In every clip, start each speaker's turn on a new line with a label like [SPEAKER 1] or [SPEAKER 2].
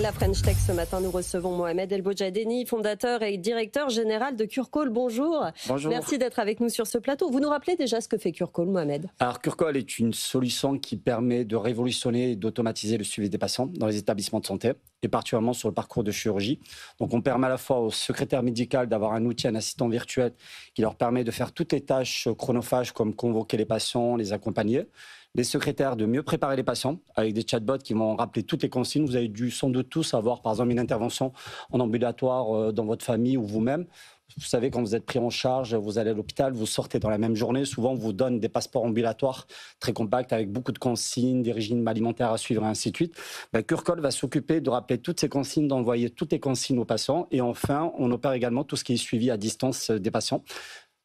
[SPEAKER 1] La French Tech, ce matin, nous recevons Mohamed El Bojadeni, fondateur et directeur général de Curcall. Bonjour.
[SPEAKER 2] Bonjour.
[SPEAKER 1] Merci d'être avec nous sur ce plateau. Vous nous rappelez déjà ce que fait Curcall, Mohamed?
[SPEAKER 2] Alors, Curcall est une solution qui permet de révolutionner et d'automatiser le suivi des patients dans les établissements de santé, et particulièrement sur le parcours de chirurgie. Donc, on permet à la fois au secrétaire médical d'avoir un outil, un assistant virtuel qui leur permet de faire toutes les tâches chronophages comme convoquer les patients, les accompagner. Les secrétaires de mieux préparer les patients avec des chatbots qui vont rappeler toutes les consignes. Vous avez dû sans doute tous avoir, par exemple, une intervention en ambulatoire dans votre famille ou vous-même. Vous savez, quand vous êtes pris en charge, vous allez à l'hôpital, vous sortez dans la même journée. Souvent, on vous donne des passeports ambulatoires très compacts avec beaucoup de consignes, des régimes alimentaires à suivre et ainsi de suite. Curcall va s'occuper de rappeler toutes ces consignes, d'envoyer toutes les consignes aux patients. Et enfin, on opère également tout ce qui est suivi à distance des patients.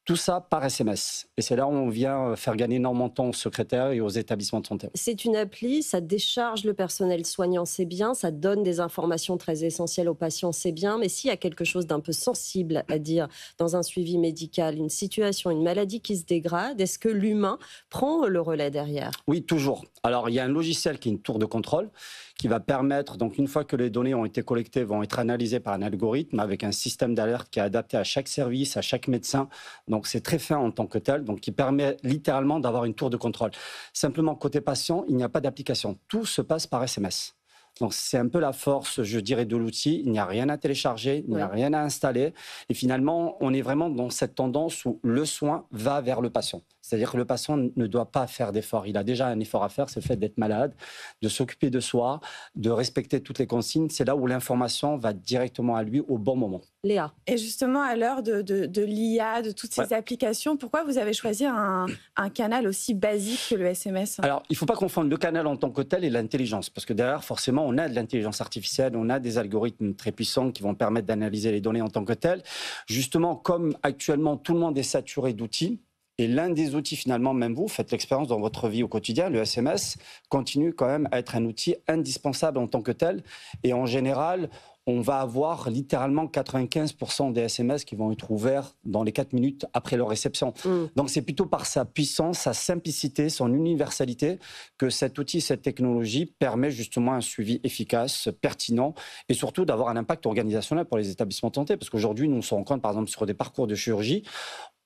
[SPEAKER 2] Tout ça par SMS. Et c'est là où on vient faire gagner énormément de temps aux secrétaires et aux établissements de santé.
[SPEAKER 1] C'est une appli, ça décharge le personnel soignant, c'est bien, ça donne des informations très essentielles aux patients, c'est bien, mais s'il y a quelque chose d'un peu sensible à dire dans un suivi médical, une situation, une maladie qui se dégrade, est-ce que l'humain prend le relais derrière?
[SPEAKER 2] Oui, toujours. Alors, il y a un logiciel qui est une tour de contrôle qui va permettre, donc une fois que les données ont été collectées, vont être analysées par un algorithme avec un système d'alerte qui est adapté à chaque service, à chaque médecin. Donc, c'est très fin en tant que tel, donc qui permet littéralement d'avoir une tour de contrôle. Simplement, côté patient, il n'y a pas d'application. Tout se passe par SMS. Donc, c'est un peu la force, je dirais, de l'outil. Il n'y a rien à télécharger, il n'y a rien à installer. Et finalement, on est vraiment dans cette tendance où le soin va vers le patient. C'est-à-dire que le patient ne doit pas faire d'effort. Il a déjà un effort à faire, c'est le fait d'être malade, de s'occuper de soi, de respecter toutes les consignes. C'est là où l'information va directement à lui au bon moment.
[SPEAKER 1] Léa.
[SPEAKER 3] Et justement, à l'heure de l'IA, de toutes ces applications, pourquoi vous avez choisi un canal aussi basique que le SMS?
[SPEAKER 2] Alors, il ne faut pas confondre le canal en tant que tel et l'intelligence. Parce que derrière, forcément, on a de l'intelligence artificielle, on a des algorithmes très puissants qui vont permettre d'analyser les données en tant que telles. Justement, comme actuellement, tout le monde est saturé d'outils, et l'un des outils, finalement, même vous, faites l'expérience dans votre vie au quotidien, le SMS continue quand même à être un outil indispensable en tant que tel. Et en général, on va avoir littéralement 95% des SMS qui vont être ouverts dans les 4 minutes après leur réception. Donc c'est plutôt par sa puissance, sa simplicité, son universalité que cet outil, cette technologie permet justement un suivi efficace, pertinent et surtout d'avoir un impact organisationnel pour les établissements de santé. Parce qu'aujourd'hui, nous on se rend compte par exemple sur des parcours de chirurgie,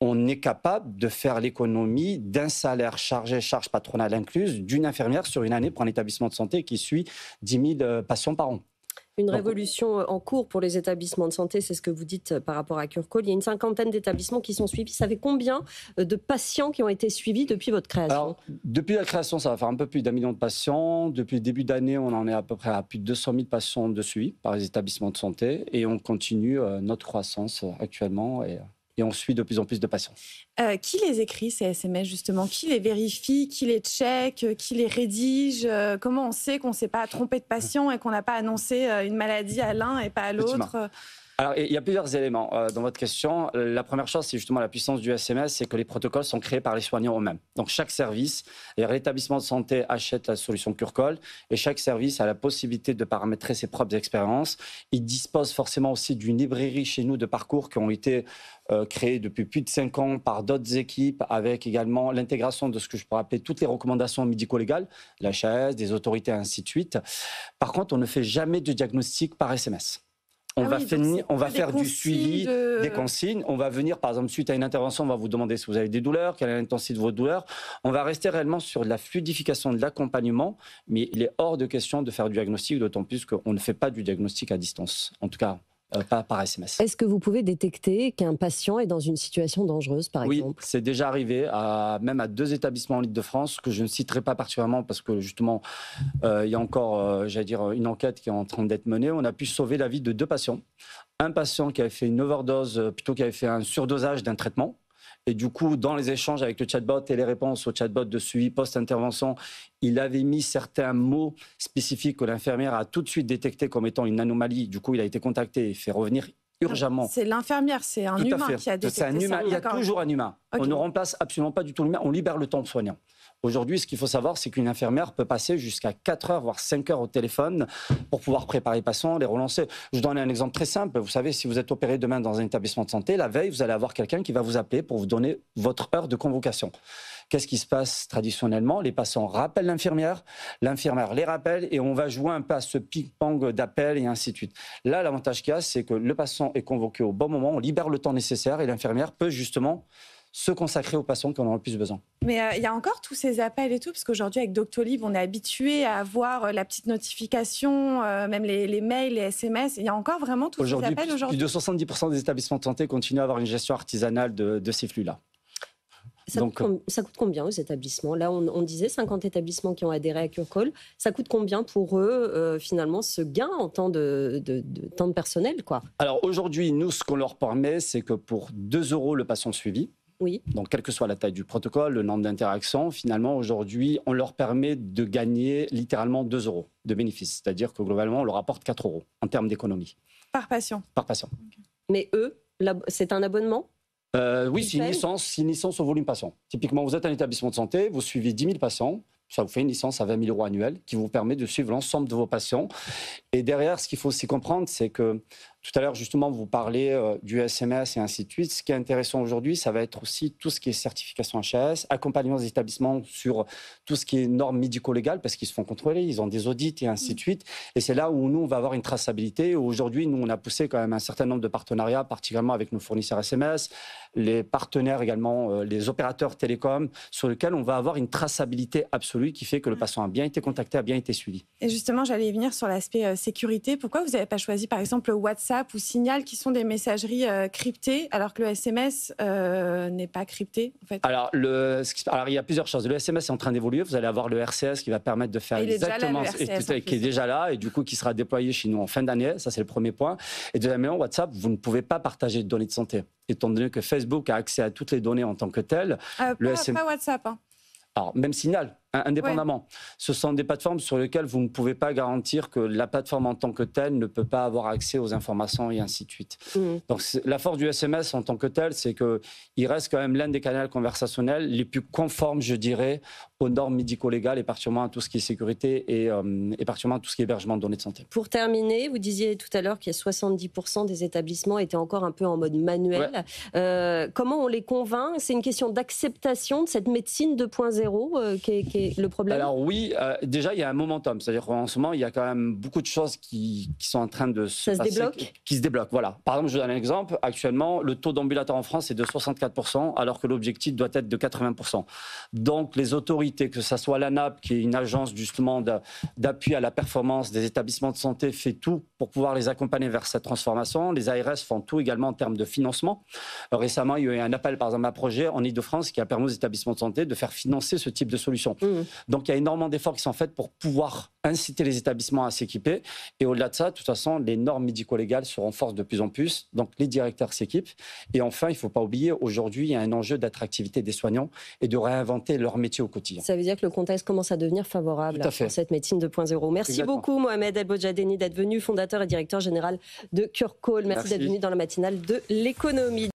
[SPEAKER 2] on est capable de faire l'économie d'un salaire chargé, charge patronale incluse, d'une infirmière sur une année pour un établissement de santé qui suit 10 000 patients par an.
[SPEAKER 1] Une révolution en cours pour les établissements de santé, c'est ce que vous dites par rapport à Curcall. Il y a une 50aine d'établissements qui sont suivis. Ça fait combien de patients qui ont été suivis depuis votre création?
[SPEAKER 2] Alors, depuis la création, ça va faire un peu plus d'1 million de patients. Depuis le début d'année, on en est à peu près à plus de 200 000 patients de suivi par les établissements de santé. Et on continue notre croissance actuellement. Et on suit de plus en plus de patients.
[SPEAKER 3] Qui les écrit, ces SMS, justement? Qui les vérifie? Qui les check? Qui les rédige? Comment on sait qu'on ne s'est pas trompé de patient et qu'on n'a pas annoncé une maladie à l'un et pas à l'autre?
[SPEAKER 2] Alors, il y a plusieurs éléments dans votre question. La première chose, c'est justement la puissance du SMS, c'est que les protocoles sont créés par les soignants eux-mêmes. Donc, chaque service, l'établissement de santé achète la solution Curcall et chaque service a la possibilité de paramétrer ses propres expériences. Il dispose forcément aussi d'une librairie chez nous de parcours qui ont été créés depuis plus de 5 ans par d'autres équipes, avec également l'intégration de ce que je pourrais appeler toutes les recommandations médico-légales, l'HAS, des autorités, ainsi de suite. Par contre, on ne fait jamais de diagnostic par SMS. On va faire du suivi des consignes. On va venir, par exemple, suite à une intervention, on va vous demander si vous avez des douleurs, quelle est l'intensité de vos douleurs. On va rester réellement sur la fluidification de l'accompagnement, mais il est hors de question de faire du diagnostic, d'autant plus qu'on ne fait pas du diagnostic à distance. En tout cas, pas par SMS.
[SPEAKER 1] Est-ce que vous pouvez détecter qu'un patient est dans une situation dangereuse, par exemple?
[SPEAKER 2] Oui, c'est déjà arrivé, même à 2 établissements en Île-de-France, que je ne citerai pas particulièrement parce que justement, il y a encore, j'allais dire, une enquête qui est en train d'être menée. On a pu sauver la vie de 2 patients. Un patient qui avait fait une overdose, plutôt qui avait fait un surdosage d'un traitement. Et du coup, dans les échanges avec le chatbot et les réponses au chatbot de suivi post-intervention, il avait mis certains mots spécifiques que l'infirmière a tout de suite détectés comme étant une anomalie. Du coup, il a été contacté et fait revenir urgemment.
[SPEAKER 3] C'est l'infirmière, c'est un humain qui a détecté ça.
[SPEAKER 2] Il y a toujours un humain. Okay. On ne remplace absolument pas du tout l'humain, on libère le temps soignant. Aujourd'hui, ce qu'il faut savoir, c'est qu'une infirmière peut passer jusqu'à 4 heures, voire 5 heures au téléphone pour pouvoir préparer les patients, les relancer. Je donne un exemple très simple. Vous savez, si vous êtes opéré demain dans un établissement de santé, la veille, vous allez avoir quelqu'un qui va vous appeler pour vous donner votre heure de convocation. Qu'est-ce qui se passe traditionnellement? Les patients rappellent l'infirmière les rappelle et on va jouer un peu à ce ping-pong d'appels et ainsi de suite. Là, l'avantage qu'il y a, c'est que le patient est convoqué au bon moment, on libère le temps nécessaire et l'infirmière peut justement se consacrer aux patients qui en ont le plus besoin.
[SPEAKER 3] Mais il y a encore tous ces appels et tout, parce qu'aujourd'hui, avec Doctolib, on est habitué à avoir la petite notification, même les mails, les SMS. Il y a encore vraiment tous ces appels aujourd'hui?
[SPEAKER 2] Plus de 70% des établissements de santé continuent à avoir une gestion artisanale de ces flux-là.
[SPEAKER 1] Ça coûte combien aux établissements? Là, on disait 50 établissements qui ont adhéré à CureCall. Ça coûte combien pour eux, finalement, ce gain en temps de temps de personnel, quoi?
[SPEAKER 2] Alors aujourd'hui, nous, ce qu'on leur permet, c'est que pour 2 € le patient suivi,
[SPEAKER 1] oui.
[SPEAKER 2] Donc, quelle que soit la taille du protocole, le nombre d'interactions, finalement, aujourd'hui, on leur permet de gagner littéralement 2 € de bénéfice. C'est-à-dire que globalement, on leur apporte 4 € en termes d'économie.
[SPEAKER 3] Par patient?
[SPEAKER 2] Par patient.
[SPEAKER 3] Okay.
[SPEAKER 1] Mais eux, c'est un abonnement?
[SPEAKER 2] Oui, c'est une licence au volume patient. Typiquement, vous êtes un établissement de santé, vous suivez 10 000 patients, ça vous fait une licence à 20 000 € annuels qui vous permet de suivre l'ensemble de vos patients. Et derrière, ce qu'il faut aussi comprendre, c'est que tout à l'heure, justement, vous parlez du SMS et ainsi de suite. Ce qui est intéressant aujourd'hui, ça va être aussi tout ce qui est certification HAS, accompagnement des établissements sur tout ce qui est normes médico-légales, parce qu'ils se font contrôler, ils ont des audits et ainsi de suite. Et c'est là où nous, on va avoir une traçabilité. Aujourd'hui, nous, on a poussé quand même un certain nombre de partenariats, particulièrement avec nos fournisseurs SMS, les partenaires également, les opérateurs télécoms, sur lesquels on va avoir une traçabilité absolue qui fait que le patient a bien été contacté, a bien été suivi.
[SPEAKER 3] Et justement, j'allais venir sur l'aspect sécurité. Pourquoi vous n'avez pas choisi, par exemple, le WhatsApp ou Signal, qui sont des messageries cryptées, alors que le SMS n'est pas crypté, en fait?
[SPEAKER 2] Alors, il y a plusieurs choses. Le SMS est en train d'évoluer. Vous allez avoir le RCS qui va permettre de faire exactement...
[SPEAKER 3] qui
[SPEAKER 2] est déjà là et du coup qui sera déployé chez nous en fin d'année. Ça, c'est le premier point. Et deuxièmement, WhatsApp, vous ne pouvez pas partager de données de santé. Étant donné que Facebook a accès à toutes les données en tant que telles...
[SPEAKER 3] pas WhatsApp, hein.
[SPEAKER 2] Alors, même Signal, indépendamment. Ouais. Ce sont des plateformes sur lesquelles vous ne pouvez pas garantir que la plateforme en tant que telle ne peut pas avoir accès aux informations et ainsi de suite. Donc, la force du SMS en tant que tel, c'est qu'il reste quand même l'un des canaux conversationnels les plus conformes, je dirais, aux normes médico-légales et particulièrement à tout ce qui est sécurité et particulièrement à tout ce qui est hébergement de données de santé.
[SPEAKER 1] Pour terminer, vous disiez tout à l'heure qu'il y a 70% des établissements étaient encore un peu en mode manuel. Ouais. Comment on les convainc? C'est une question d'acceptation de cette médecine 2.0 qui est le problème?
[SPEAKER 2] Alors oui, déjà il y a un momentum, c'est-à-dire qu'en ce moment il y a quand même beaucoup de choses qui sont en train de se passer, qui se débloquent. Voilà. Par exemple, je vous donne un exemple. Actuellement, le taux d'ambulatoire en France est de 64%, alors que l'objectif doit être de 80%. Donc les autorités, que ce soit l'ANAP, qui est une agence justement d'appui à la performance des établissements de santé, fait tout pour pouvoir les accompagner vers cette transformation. Les ARS font tout également en termes de financement. Récemment, il y a eu un appel, par exemple, à projet en Ile-de-France qui a permis aux établissements de santé de faire financer ce type de solution. Donc il y a énormément d'efforts qui sont faits pour pouvoir inciter les établissements à s'équiper. Et au-delà de ça, de toute façon, les normes médico-légales se renforcent de plus en plus. Donc les directeurs s'équipent. Et enfin, il ne faut pas oublier, aujourd'hui, il y a un enjeu d'attractivité des soignants et de réinventer leur métier au quotidien.
[SPEAKER 1] Ça veut dire que le contexte commence à devenir favorable pour cette médecine 2.0. Merci beaucoup, Mohamed El Bojadeni, d'être venu, fondateur et directeur général de CureCall. Merci d'être venu dans la matinale de l'économie.